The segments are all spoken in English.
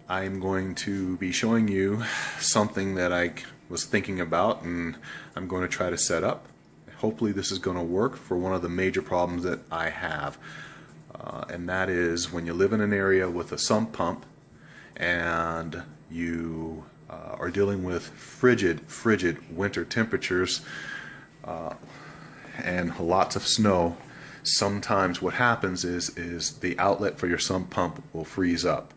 I'm going to be showing you something that I was thinking about, and I'm going to try to set up. Hopefully this is going to work for one of the major problems that I have, and that is when you live in an area with a sump pump and you are dealing with frigid winter temperatures and lots of snow. Sometimes what happens is the outlet for your sump pump will freeze up.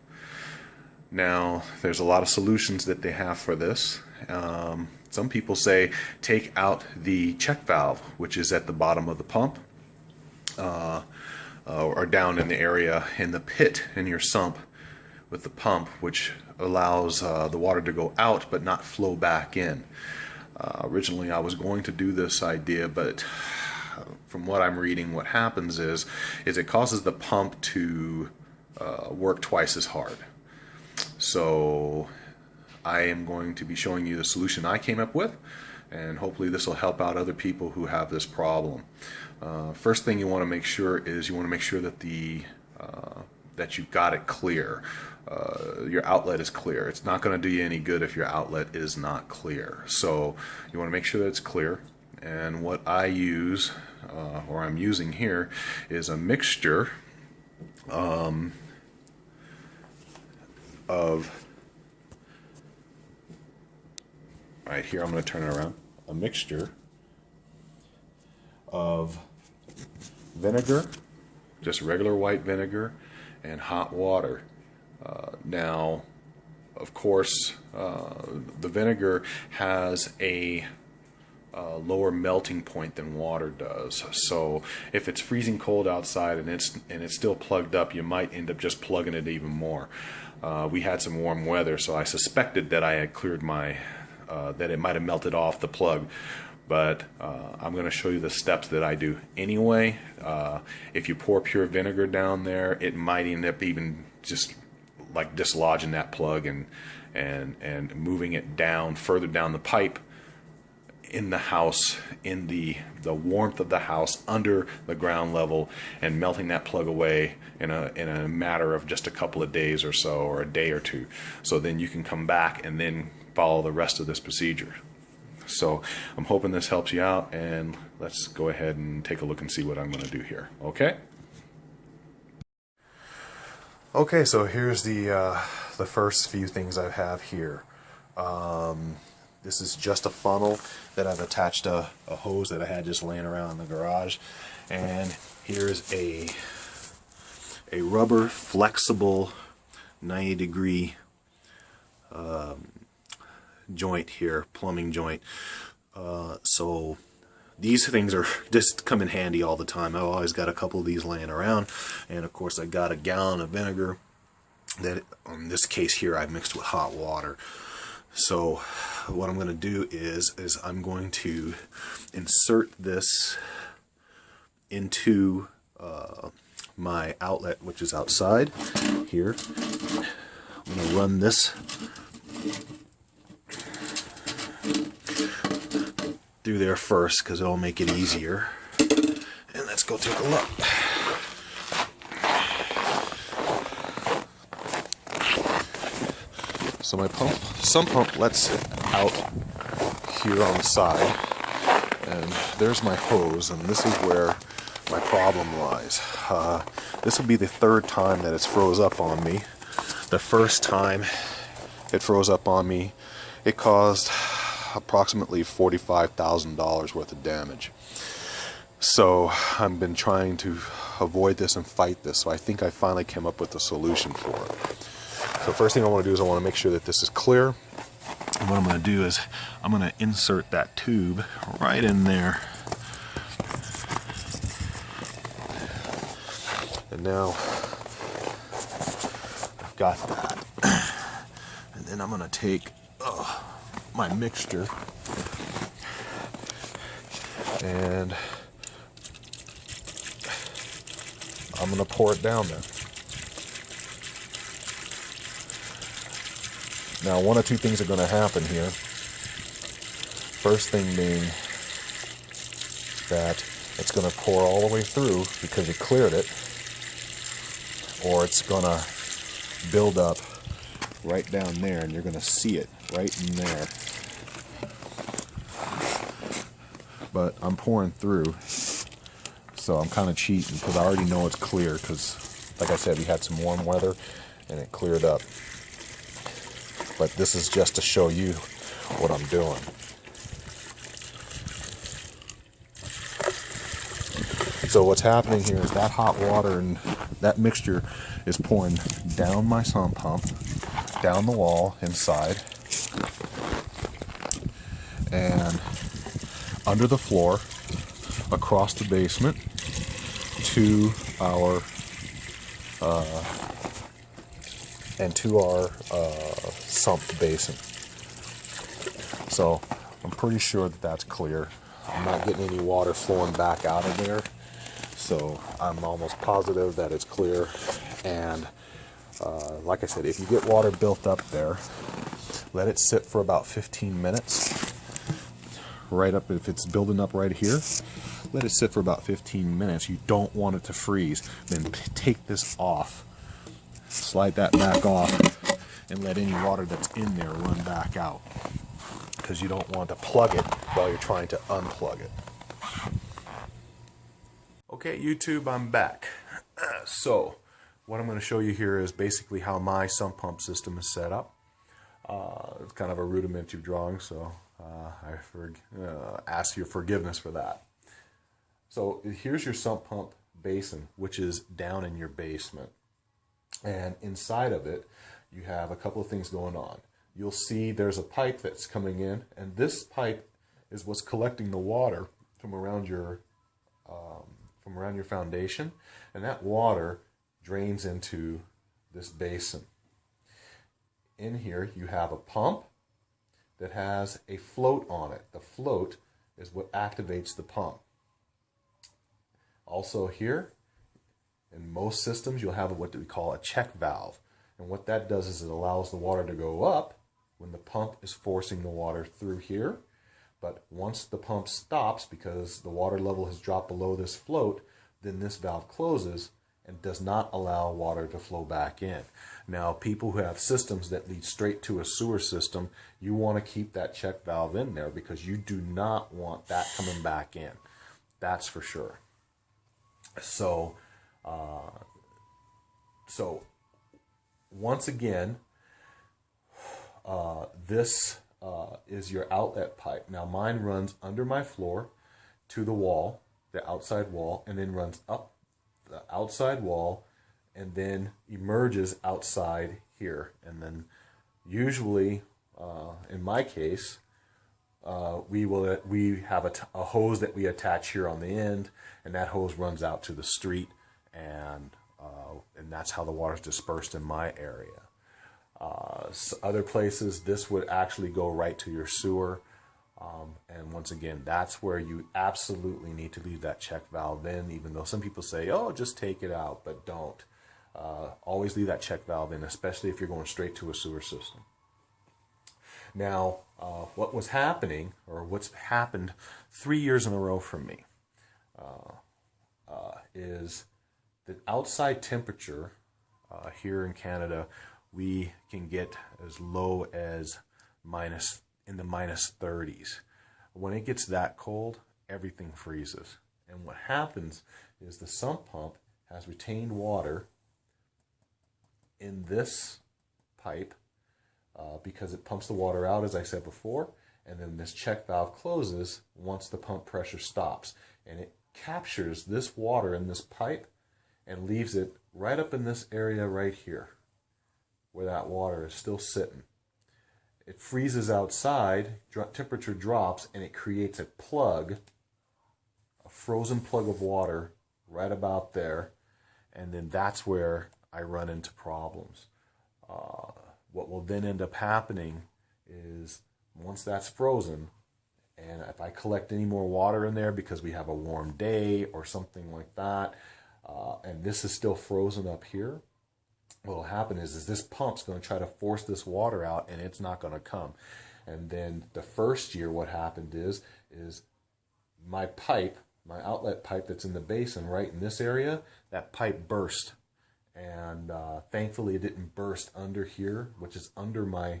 Now, there's a lot of solutions that they have for this. Some people say take out the check valve, which is at the bottom of the pump, or down in the area in the pit in your sump with the pump, which allows the water to go out but not flow back in. Originally I was going to do this idea, but from what I'm reading, what happens is it causes the pump to work twice as hard. So I am going to be showing you the solution I came up with, and hopefully this will help out other people who have this problem. First thing you want to make sure is that that you've got it clear. Your outlet is clear. It's not going to do you any good if your outlet is not clear. So you want to make sure that it's clear. And what I use, or I'm using here, is a mixture right here, I'm going to turn it around, a mixture of vinegar, just regular white vinegar, and hot water. Now, of course, the vinegar has a lower melting point than water does. So if it's freezing cold outside and it's still plugged up, you might end up just plugging it even more. We had some warm weather, so I suspected that I had cleared my that it might have melted off the plug. But I'm going to show you the steps that I do anyway. If you pour pure vinegar down there, it might end up even just like dislodging that plug and moving it down further down the pipe in the house, in the warmth of the house, under the ground level, and melting that plug away in a matter of just a couple of days or so, or a day or two. So then you can come back and then follow the rest of this procedure. So I'm hoping this helps you out, and let's go ahead and take a look and see what I'm going to do here. Okay? Okay, so here's the first few things I have here. This is just a funnel that I've attached a hose that I had just laying around in the garage, and here's a rubber flexible 90-degree joint here, plumbing joint. So these things are just come in handy all the time. I've always got a couple of these laying around, and of course I got a gallon of vinegar that, in this case here, I mixed with hot water. So what I'm going to do is I'm going to insert this into my outlet, which is outside here. I'm going to run this through there first because it'll make it easier. And let's go take a look. So my sump pump lets it out here on the side, and there's my hose, and this is where my problem lies. This will be the third time that it's froze up on me. The first time it froze up on me, it caused approximately $45,000 worth of damage. So I've been trying to avoid this and fight this, so I think I finally came up with a solution for it. So first thing I want to do is I want to make sure that this is clear. And what I'm going to do is I'm going to insert that tube right in there. And now I've got that. And then I'm going to take my mixture and I'm going to pour it down there. Now, one of two things are going to happen here. First thing being that it's going to pour all the way through because you cleared it, or it's going to build up right down there, and you're going to see it right in there. But I'm pouring through, so I'm kind of cheating because I already know it's clear because, like I said, we had some warm weather and it cleared up. But this is just to show you what I'm doing. So what's happening here is that hot water and that mixture is pouring down my sump pump, down the wall inside, and under the floor, across the basement, to our sump basin. So I'm pretty sure that that's clear. I'm not getting any water flowing back out of there, so I'm almost positive that it's clear. And like I said, if you get water built up there, let it sit for about 15 minutes. Right up, if it's building up right here, let it sit for about 15 minutes. You don't want it to freeze. Then take this off, slide that back off, and let any water that's in there run back out, because you don't want to plug it while you're trying to unplug it. Okay, YouTube, I'm back. So what I'm going to show you here is basically how my sump pump system is set up. It's kind of a rudimentary drawing, so I ask your forgiveness for that. So here's your sump pump basin, which is down in your basement. And inside of it, you have a couple of things going on. You'll see there's a pipe that's coming in, and this pipe is what's collecting the water from around your foundation, and that water drains into this basin. In here, you have a pump that has a float on it. The float is what activates the pump. Also here, in most systems, you'll have what we call a check valve. And what that does is it allows the water to go up when the pump is forcing the water through here. But once the pump stops, because the water level has dropped below this float, then this valve closes and does not allow water to flow back in. Now, people who have systems that lead straight to a sewer system, you want to keep that check valve in there because you do not want that coming back in. That's for sure. So once again, this is your outlet pipe. Now, mine runs under my floor to the wall, the outside wall, and then runs up the outside wall and then emerges outside here. And then usually, in my case, we have a hose that we attach here on the end, and that hose runs out to the street, and that's how the water is dispersed in my area. Other places, this would actually go right to your sewer. And once again, that's where you absolutely need to leave that check valve in, even though some people say, oh, just take it out, but don't. Always leave that check valve in, especially if you're going straight to a sewer system. Now, what was happening, or what's happened 3 years in a row for me, is the outside temperature here in Canada, we can get as low as in the minus 30s. When it gets that cold, everything freezes. And what happens is the sump pump has retained water in this pipe because it pumps the water out, as I said before, and then this check valve closes once the pump pressure stops. And it captures this water in this pipe and leaves it right up in this area right here, where that water is still sitting. It freezes outside, temperature drops, and it creates a plug, a frozen plug of water right about there, and then that's where I run into problems. What will then end up happening is once that's frozen, and if I collect any more water in there because we have a warm day or something like that, and this is still frozen up here, what will happen is this pump's going to try to force this water out, and it's not going to come. And then the first year, what happened is my pipe, my outlet pipe that's in the basin right in this area, that pipe burst, And thankfully it didn't burst under here, which is under my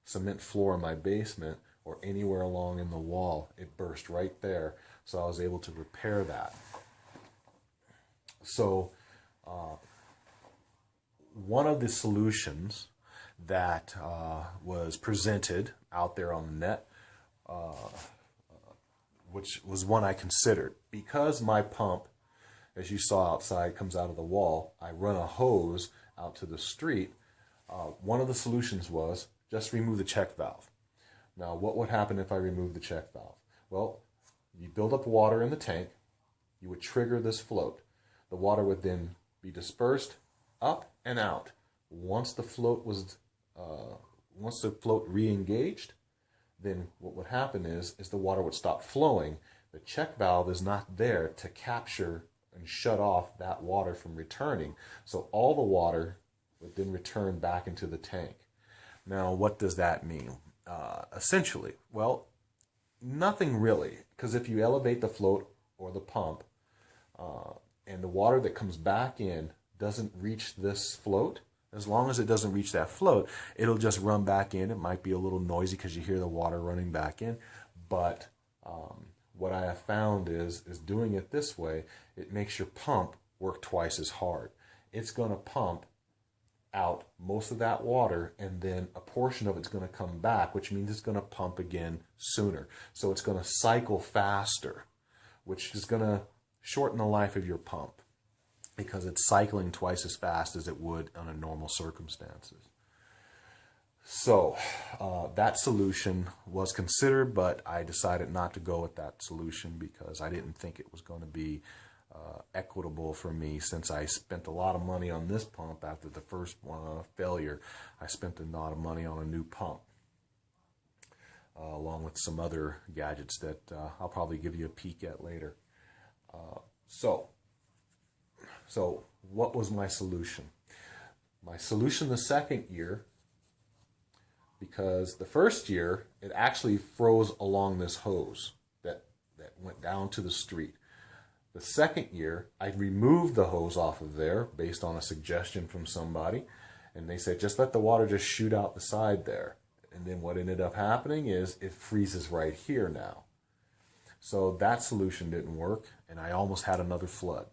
cement floor in my basement or anywhere along in the wall. It burst right there, so I was able to repair that. So one of the solutions that was presented out there on the net, which was one I considered, because my pump, as you saw outside, comes out of the wall, I run a hose out to the street. One of the solutions was just remove the check valve. Now, what would happen if I removed the check valve? Well, you build up water in the tank, you would trigger this float. The water would then be dispersed up and out. Once the float re-engaged, then what would happen is the water would stop flowing. The check valve is not there to capture and shut off that water from returning. So all the water would then return back into the tank. Now, what does that mean? Essentially, well, nothing really, because if you elevate the float or the pump and the water that comes back in doesn't reach this float, as long as it doesn't reach that float, it'll just run back in. It might be a little noisy because you hear the water running back in, but what I have found is doing it this way, it makes your pump work twice as hard. It's going to pump out most of that water, and then a portion of it's going to come back, which means it's going to pump again sooner. So it's going to cycle faster, which is going to shorten the life of your pump because it's cycling twice as fast as it would under normal circumstances. So that solution was considered, but I decided not to go with that solution because I didn't think it was going to be equitable for me, since I spent a lot of money on this pump. After the first failure, I spent a lot of money on a new pump, along with some other gadgets that I'll probably give you a peek at later. So what was my solution? My solution the second year, because the first year it actually froze along this hose that went down to the street. The second year, I removed the hose off of there based on a suggestion from somebody, and they said just let the water just shoot out the side there. And then what ended up happening is it freezes right here now. So that solution didn't work, and I almost had another flood.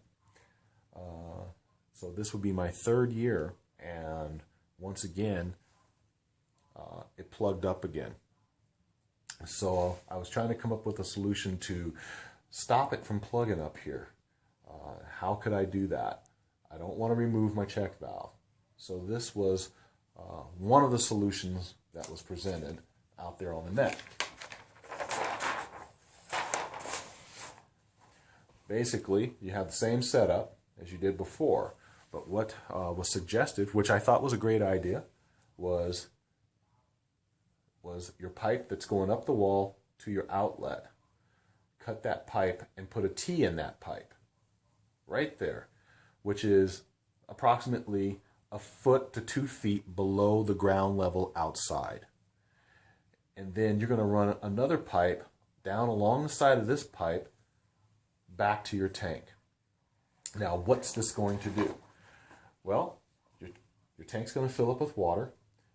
So this would be my third year, and once again, it plugged up again. So I was trying to come up with a solution to stop it from plugging up here. How could I do that? I don't want to remove my check valve. So this was one of the solutions that was presented out there on the net. Basically, you have the same setup as you did before, but what was suggested, which I thought was a great idea, was your pipe that's going up the wall to your outlet. Cut that pipe and put a T in that pipe right there, which is approximately 1 foot to 2 feet below the ground level outside. And then you're going to run another pipe down along the side of this pipe back to your tank. Now, what's this going to do? Well, your tank's going to fill up with water,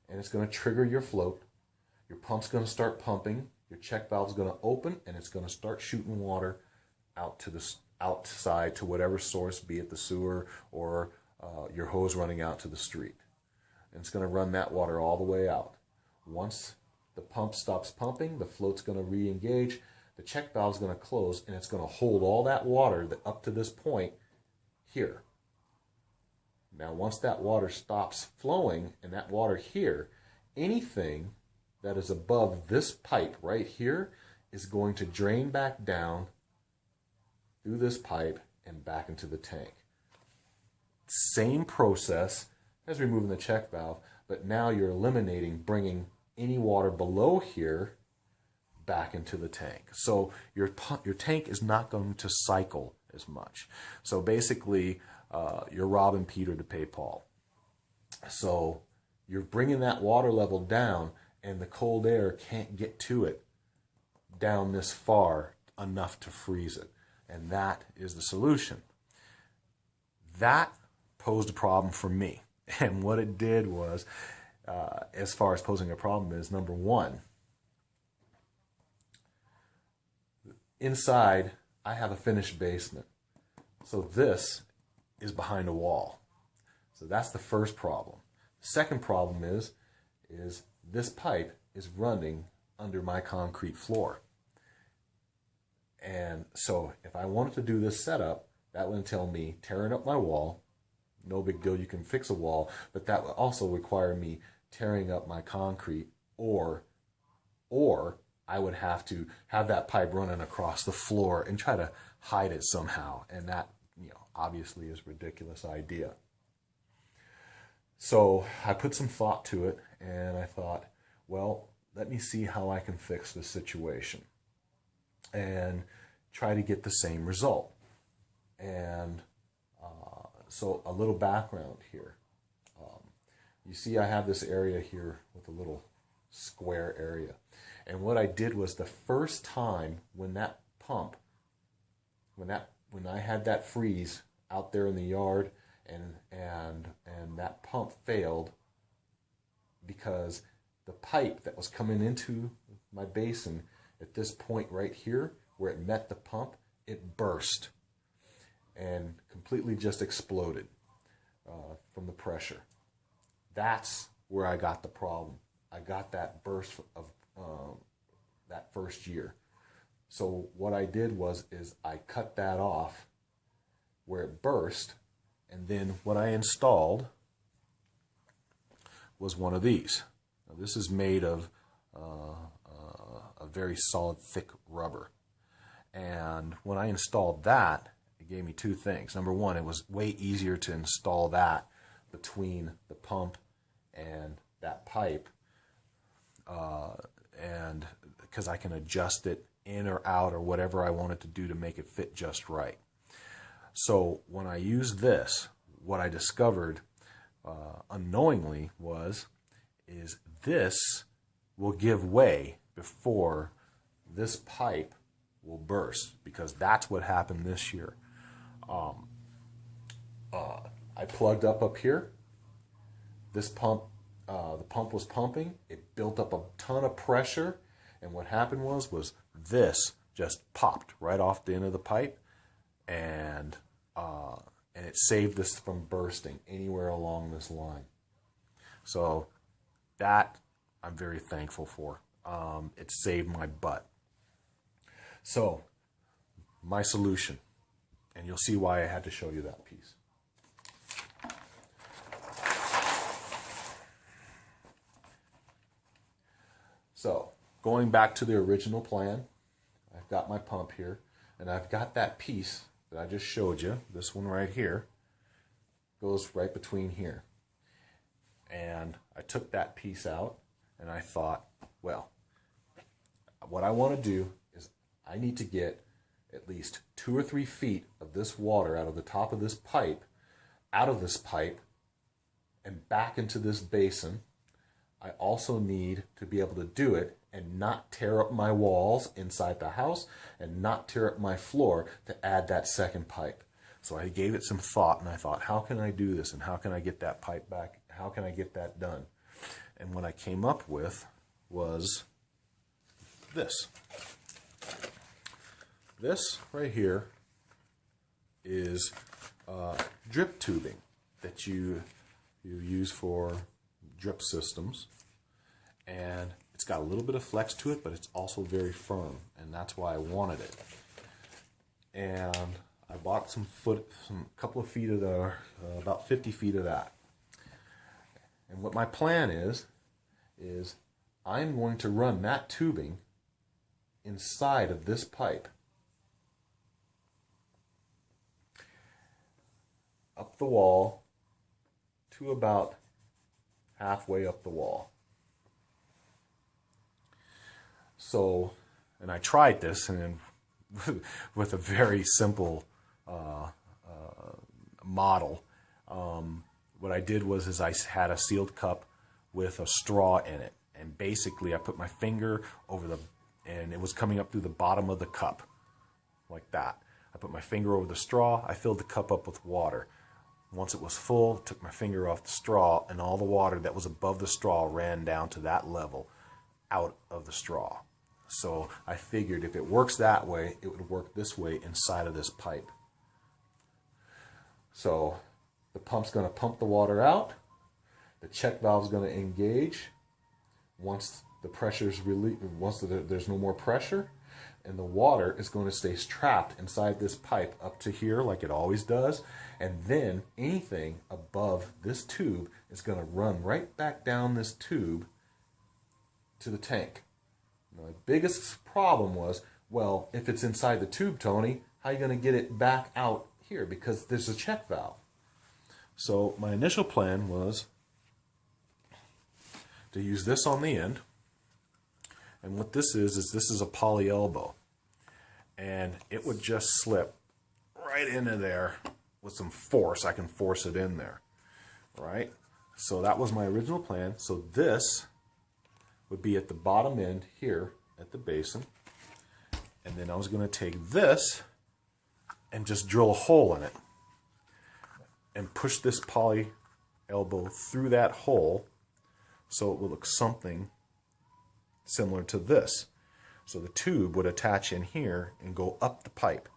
and it's going to trigger your float. Your pump's going to start pumping. Your check valve's going to open, and it's going to start shooting water out to the outside to whatever source, be it the sewer or your hose running out to the street. And it's going to run that water all the way out. Once the pump stops pumping, the float's going to re-engage, the check valve's going to close, and it's going to hold all that water that up to this point here. Now, once that water stops flowing, and that water here, anything that is above this pipe right here is going to drain back down through this pipe and back into the tank. Same process as removing the check valve, but now you're eliminating bringing any water below here back into the tank. So your tank is not going to cycle as much. So basically, you're robbing Peter to pay Paul. So you're bringing that water level down, and the cold air can't get to it down this far enough to freeze it. And that is the solution. That posed a problem for me. And what it did was, as far as posing a problem is, number one, inside I have a finished basement. So this is behind a wall. So that's the first problem. The second problem is this pipe is running under my concrete floor. And so if I wanted to do this setup, that would entail me tearing up my wall. No big deal, you can fix a wall, but that would also require me tearing up my concrete, or I would have to have that pipe running across the floor and try to hide it somehow. And that, obviously is a ridiculous idea. So I put some thought to it, and I thought, well, let me see how I can fix this situation and try to get the same result. And so a little background here. You see I have this area here with a little square area. And what I did was, the first time when that pump, when I had that freeze out there in the yard, and that pump failed because the pipe that was coming into my basin at this point right here, where it met the pump, it burst and completely just exploded from the pressure. That's where I got the problem. I got that burst of that first year. So what I did was I cut that off where it burst, and then what I installed was one of these. Now, this is made of a very solid, thick rubber. And when I installed that, it gave me two things. Number one, it was way easier to install that between the pump and that pipe, and because I can adjust it in or out or whatever I wanted to do to make it fit just right. So when I used this, what I discovered unknowingly is this will give way before this pipe will burst, because that's what happened this year. I plugged up here. This pump, the pump was pumping. It built up a ton of pressure, and what happened was this just popped right off the end of the pipe, and it saved this from bursting anywhere along this line. So that I'm very thankful for. It saved my butt. So my solution, and you'll see why I had to show you that piece. So going back to the original plan, I've got my pump here, and I've got that piece that I just showed you. This one right here goes right between here. And I took that piece out, and I thought, well, what I want to do is I need to get at least 2 or 3 feet of this water out of the top of this pipe, out of this pipe, and back into this basin. I also need to be able to do it and not tear up my walls inside the house and not tear up my floor to add that second pipe. So I gave it some thought, and I thought, how can I do this, and how can I get that pipe back? How can I get that done? And what I came up with was this. This right here is drip tubing that you use for drip systems, and it's got a little bit of flex to it, but it's also very firm, and that's why I wanted it. And I bought some couple of feet of about 50 feet of that. And what my plan is I'm going to run that tubing inside of this pipe, up the wall to about halfway up the wall. So, and I tried this, and with a very simple model. What I did was I had a sealed cup with a straw in it, and basically I put my finger over and it was coming up through the bottom of the cup, like that. I put my finger over the straw, I filled the cup up with water. Once it was full, took my finger off the straw, and all the water that was above the straw ran down to that level out of the straw. So I figured if it works that way, it would work this way inside of this pipe. So the pump's going to pump the water out. The check valve is going to engage once the pressure's relieved, once there's no more pressure, and the water is going to stay trapped inside this pipe up to here like it always does, and then anything above this tube is going to run right back down this tube to the tank. Now, the biggest problem was, well, if it's inside the tube, Tony, how are you going to get it back out here? Because there's a check valve. So my initial plan was to use this on the end. And what this is this is a poly elbow. And it would just slip right into there with some force. I can force it in there, right? So that was my original plan. So this would be at the bottom end here at the basin. And then I was going to take this and just drill a hole in it and push this poly elbow through that hole so it will look something similar to this. So the tube would attach in here and go up the pipe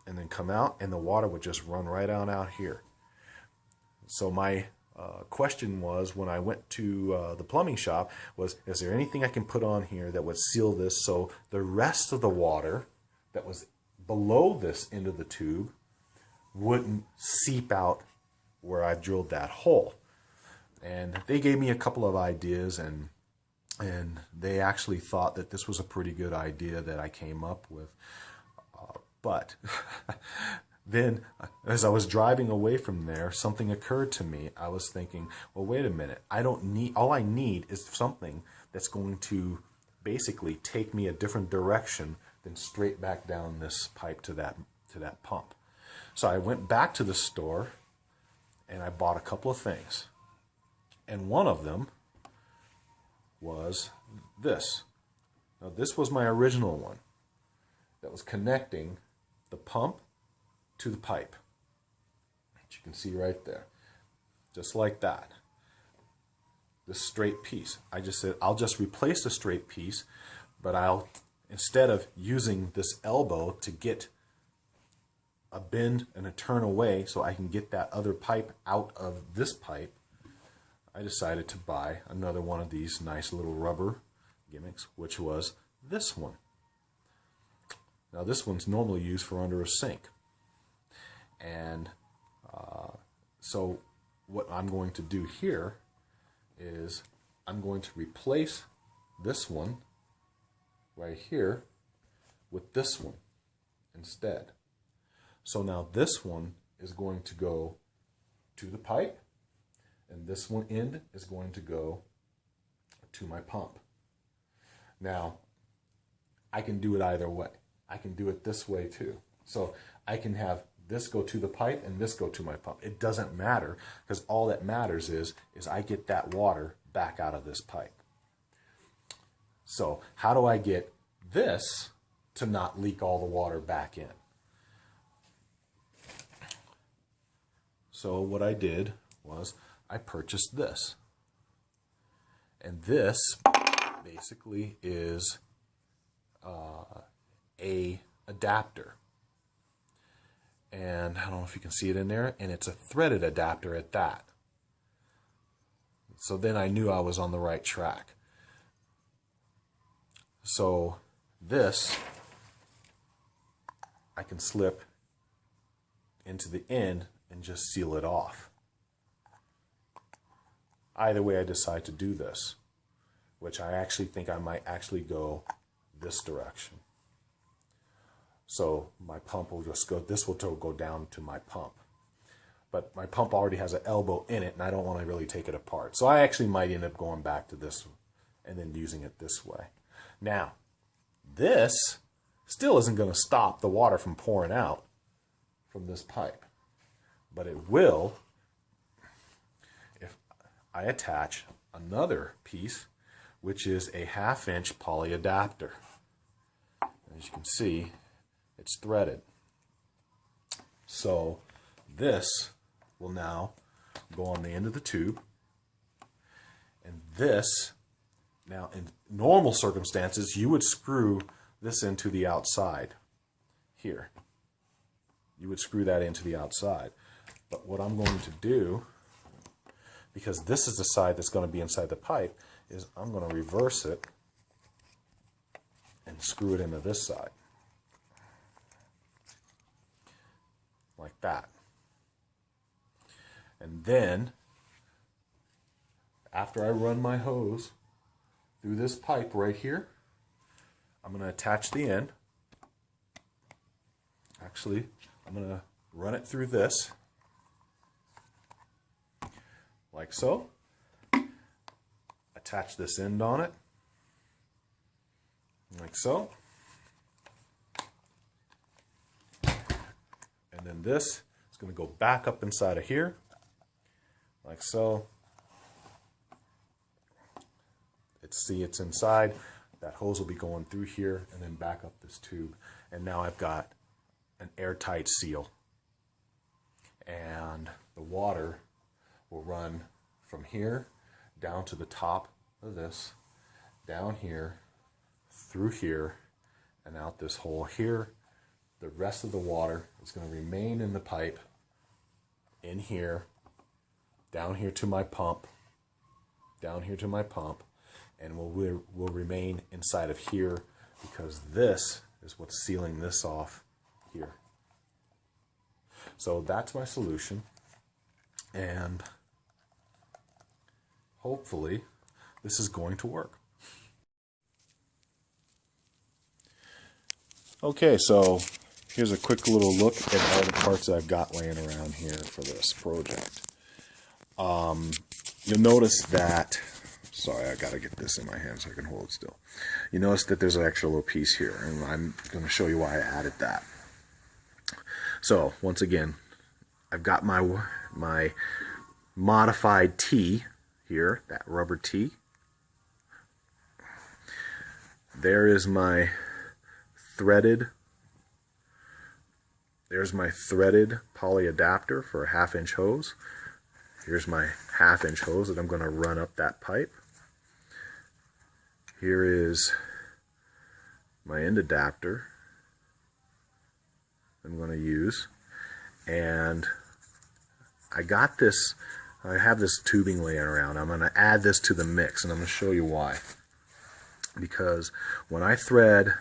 and then come out, and the water would just run right on out here. So my question was, when I went to the plumbing shop, was, is there anything I can put on here that would seal this so the rest of the water that was below this end of the tube wouldn't seep out where I've drilled that hole? And they gave me a couple of ideas, and they actually thought that this was a pretty good idea that I came up with. But then, as I was driving away from there, something occurred to me. I was thinking, well, wait a minute. All I need is something that's going to basically take me a different direction than straight back down this pipe to that pump. So I went back to the store and I bought a couple of things. And one of them was this. Now, this was my original one that was connecting the pump to the pipe, which you can see right there, just like that. This straight piece. I just said I'll just replace the straight piece, but instead of using this elbow to get a bend and a turn away so I can get that other pipe out of this pipe, I decided to buy another one of these nice little rubber gimmicks, which was this one. Now, this one's normally used for under a sink. And so what I'm going to do here is I'm going to replace this one right here with this one instead. So now this one is going to go to the pipe, and this one end is going to go to my pump. Now, I can do it either way. I can do it this way too. So I can have this go to the pipe and this go to my pump. It doesn't matter, because all that matters is I get that water back out of this pipe. So how do I get this to not leak all the water back in? So what I did was I purchased this. And this basically is a adapter. And I don't know if you can see it in there, and it's a threaded adapter at that. So then I knew I was on the right track. So this I can slip into the end and just seal it off. Either way I decide to do this, which I actually think I might actually go this direction. So my pump will just go, this will go down to my pump. But my pump already has an elbow in it, and I don't want to really take it apart. So I actually might end up going back to this and then using it this way. Now, this still isn't going to stop the water from pouring out from this pipe. But it will if I attach another piece, which is a 1/2 inch poly adapter. As you can see, it's threaded. So this will now go on the end of the tube. And this, now in normal circumstances, you would screw this into the outside here. You would screw that into the outside. But what I'm going to do, because this is the side that's going to be inside the pipe, is I'm going to reverse it and screw it into this side. Like that. And then, after I run my hose through this pipe right here, I'm going to attach the end. Actually, I'm going to run it through this, like so. Attach this end on it, like so. And then this is going to go back up inside of here, like so. It's inside. That hose will be going through here and then back up this tube. And now I've got an airtight seal. And the water will run from here down to the top of this, down here, through here, and out this hole here. The rest of the water is going to remain in the pipe, in here, down here to my pump, down here to my pump, and will remain inside of here, because this is what's sealing this off here. So that's my solution, and hopefully this is going to work. Okay, so here's a quick little look at all the parts that I've got laying around here for this project. You'll notice that, sorry, I gotta get this in my hand so I can hold it still. You notice that there's an extra little piece here, and I'm going to show you why I added that. So, once again, I've got my modified T here, that rubber T. There is my threaded, there's my threaded poly adapter for a 1/2 inch hose. Here's my 1/2 inch hose that I'm going to run up that pipe. Here is my end adapter I'm going to use, and I got this, I have this tubing laying around. I'm going to add this to the mix, and I'm going to show you why. Because when I thread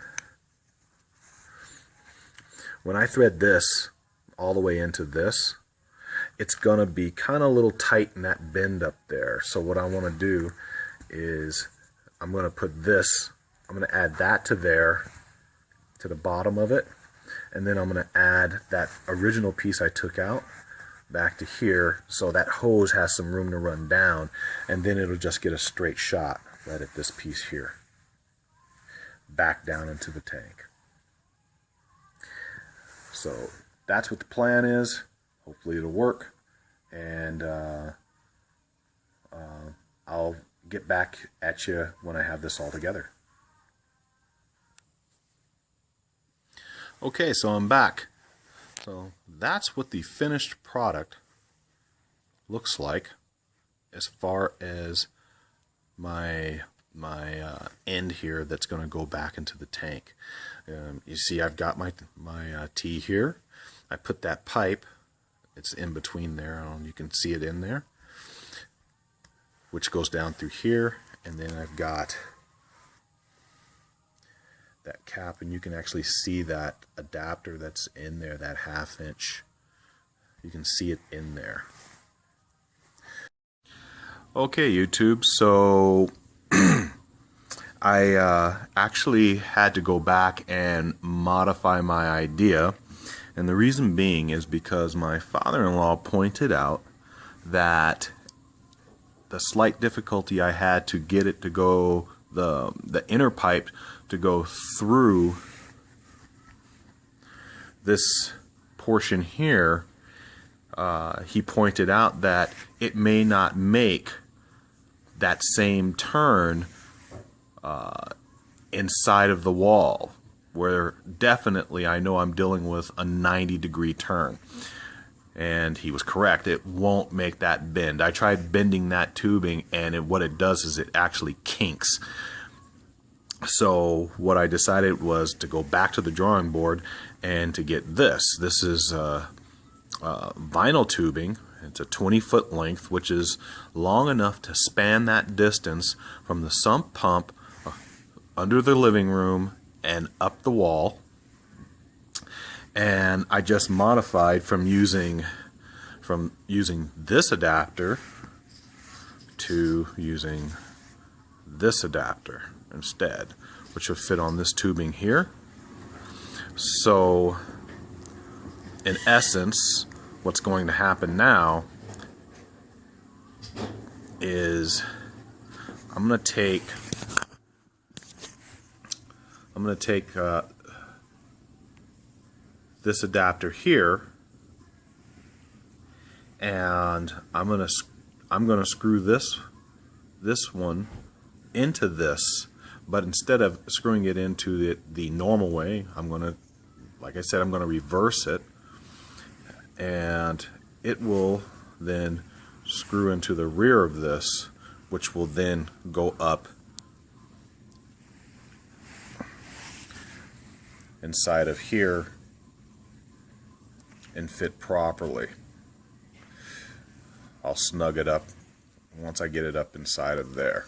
this all the way into this, it's going to be kind of a little tight in that bend up there. So what I want to do is I'm going to put this, I'm going to add that to there, to the bottom of it, and then I'm going to add that original piece I took out back to here, so that hose has some room to run down, and then it'll just get a straight shot right at this piece here, back down into the tank. So that's what the plan is. Hopefully it'll work, and I'll get back at you when I have this all together. Okay, so I'm back. So that's what the finished product looks like as far as my end here that's going to go back into the tank. You see I've got my T here. I put that pipe, it's in between there, you can see it in there, which goes down through here, and then I've got that cap, and you can actually see that adapter that's in there, that 1/2 inch. You can see it in there. Okay, YouTube, so I actually had to go back and modify my idea, and the reason being is because my father-in-law pointed out that the slight difficulty I had to get it to go, the inner pipe to go through this portion here, he pointed out that it may not make that same turn inside of the wall, where definitely I know I'm dealing with a 90-degree turn. And he was correct. It won't make that bend. I tried bending that tubing, and what it does is it actually kinks. So what I decided was to go back to the drawing board and to get this. This is vinyl tubing. It's a 20-foot length, which is long enough to span that distance from the sump pump under the living room and up the wall. And I just modified from using this adapter to using this adapter instead, which would fit on this tubing here. So in essence, what's going to happen now is I'm going to take this adapter here, and I'm going to screw this one into this, but instead of screwing it into the normal way, like I said, I'm going to reverse it, and it will then screw into the rear of this, which will then go up inside of here and fit properly. I'll snug it up once I get it up inside of there.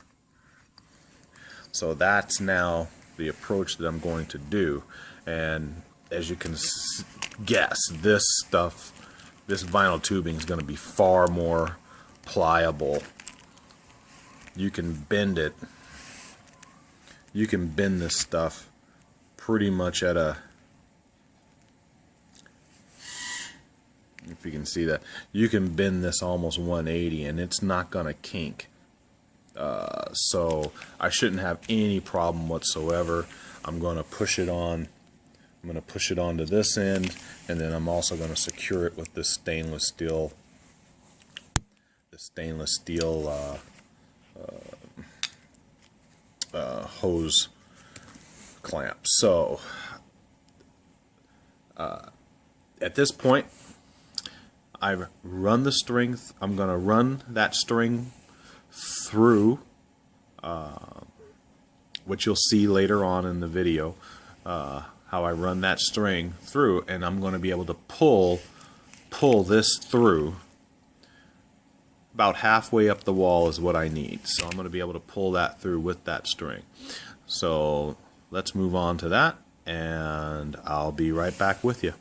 So that's now the approach that I'm going to do. And as you can guess, this vinyl tubing is going to be far more pliable. You can bend it. You can bend this stuff pretty much at a, if you can see that, you can bend this almost 180 and it's not going to kink. So I shouldn't have any problem whatsoever. I'm going to push it on. I'm going to push it onto this end, and then I'm also going to secure it with this stainless steel hose clamp. So at this point, I've run the string. I'm going to run that string through, which you'll see later on in the video, how I run that string through, and I'm going to be able to pull this through. About halfway up the wall is what I need, so I'm going to be able to pull that through with that string. So let's move on to that, and I'll be right back with you.